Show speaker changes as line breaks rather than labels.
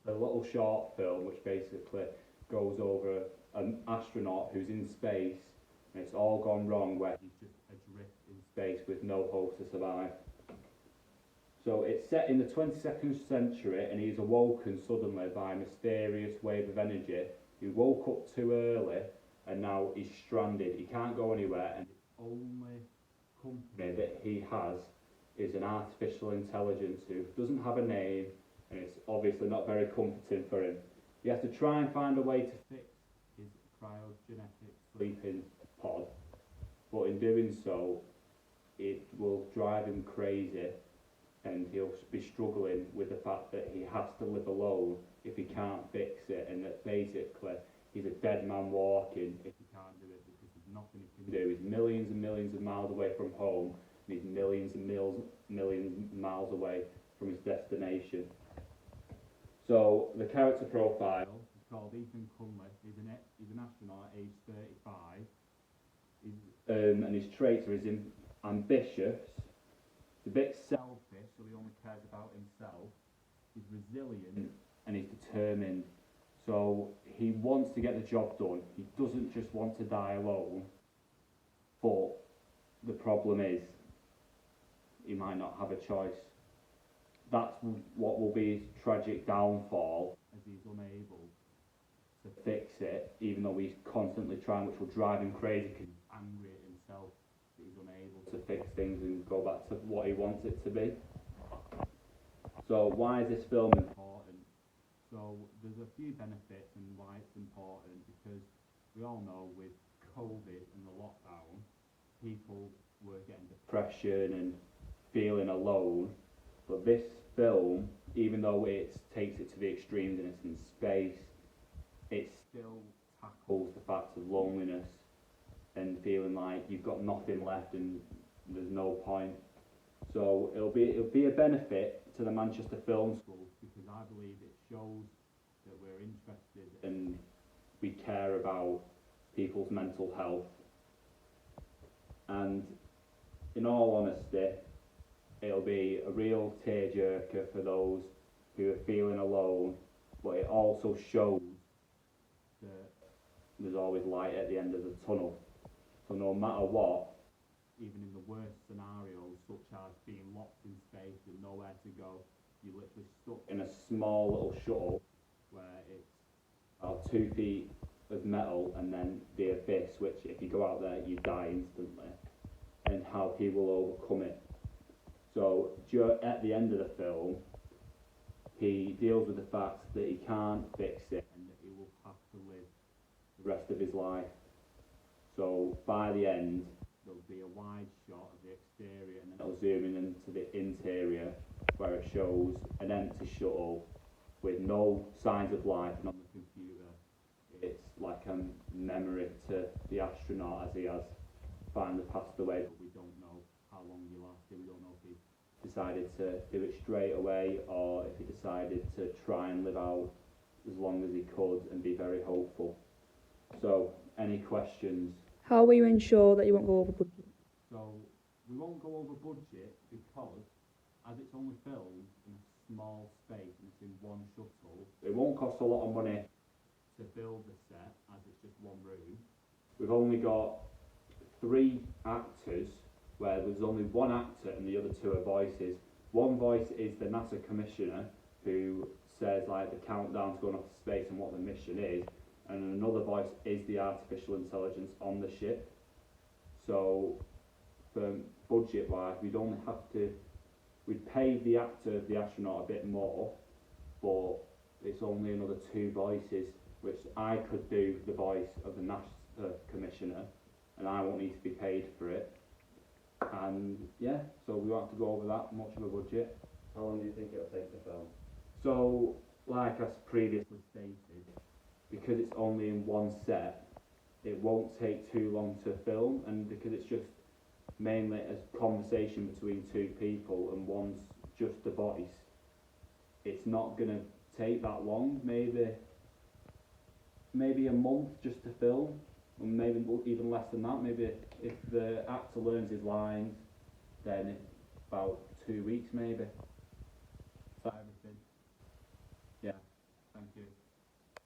a little short film which basically goes over an astronaut who's in space and it's all gone wrong where he's just adrift in space with no hope to survive. So it's set in the 22nd century and he's awoken suddenly by a mysterious wave of energy. He woke up too early and now he's stranded. He can't go anywhere and the only company that he has is an artificial intelligence who doesn't have a name and it's obviously not very comforting for him. He has to try and find a way to fix his cryogenic sleeping pod, but in doing so it will drive him crazy and he'll be struggling with the fact that he has to live alone if he can't fix it, and that basically he's a dead man walking if he can't do it because there's nothing he can do. He's millions and millions of miles away from home and he's millions and millions miles away from his destination. So the character profile is called Ethan Cunliffe. He's an astronaut aged 35. And his traits are he's ambitious, he's a bit selfish, so he only cares about himself. He's resilient and he's determined. So he wants to get the job done. He doesn't just want to die alone. But the problem is, he might not have a choice. That's what will be his tragic downfall, as he's unable to fix it, even though he's constantly trying, which will drive him crazy because he's angry at himself that he's unable to fix things and go back to what he wants it to be. So why is this film important? So there's a few benefits and why it's important, because we all know with COVID and the lockdown, people were getting depression and feeling alone. But this film, even though it takes it to the extremes and it's in space, it still tackles the fact of loneliness and feeling like you've got nothing left and there's no point. So it'll be a benefit to the Manchester Film School, because I believe it shows that we're interested and we care about people's mental health. And in all honesty, it'll be a real tearjerker for those who are feeling alone, but it also shows that there's always light at the end of the tunnel. So no matter what, even in the worst scenarios, such as being locked in space with nowhere to go, you're literally stuck in a small little shuttle where it's about 2 feet of metal and then the abyss, which if you go out there you die instantly, and how he will overcome it. So at the end of the film, he deals with the fact that he can't fix it and that he will have to live the rest of his life. So by the end, there'll be a wide shot of the exterior and then it'll zoom in into the interior where it shows an empty shuttle with no signs of life, and on the computer it's like a memory to the astronaut as he has finally passed away, but we don't know how long he lasted. We don't know if he decided to do it straight away or if he decided to try and live out as long as he could and be very hopeful. So, any questions?
How will you ensure that you won't go over budget?
So, we won't go over budget because, as it's only filmed in a small space and it's in one shuttle, it won't cost a lot of money to build the set as it's just one room. We've only got 3 actors, where there's only one actor and the other 2 are voices. One voice is the NASA commissioner who says like the countdown to going off to space and what the mission is, and another voice is the artificial intelligence on the ship. So for budget wise, we'd pay the actor, the astronaut, a bit more, but it's only another 2 voices, which I could do the voice of the NASA commissioner and I won't need to be paid for it. And yeah, so we won't have to go over that much of a budget.
How long do you think it'll take to film?
So, like I previously stated, because it's only in one set, it won't take too long to film, and because it's just mainly a conversation between 2 people and one's just a voice, it's not going to take that long. Maybe a month just to film, or maybe even less than that. Maybe if the actor learns his lines, then it's about 2 weeks maybe. For everything. Yeah. Thank you.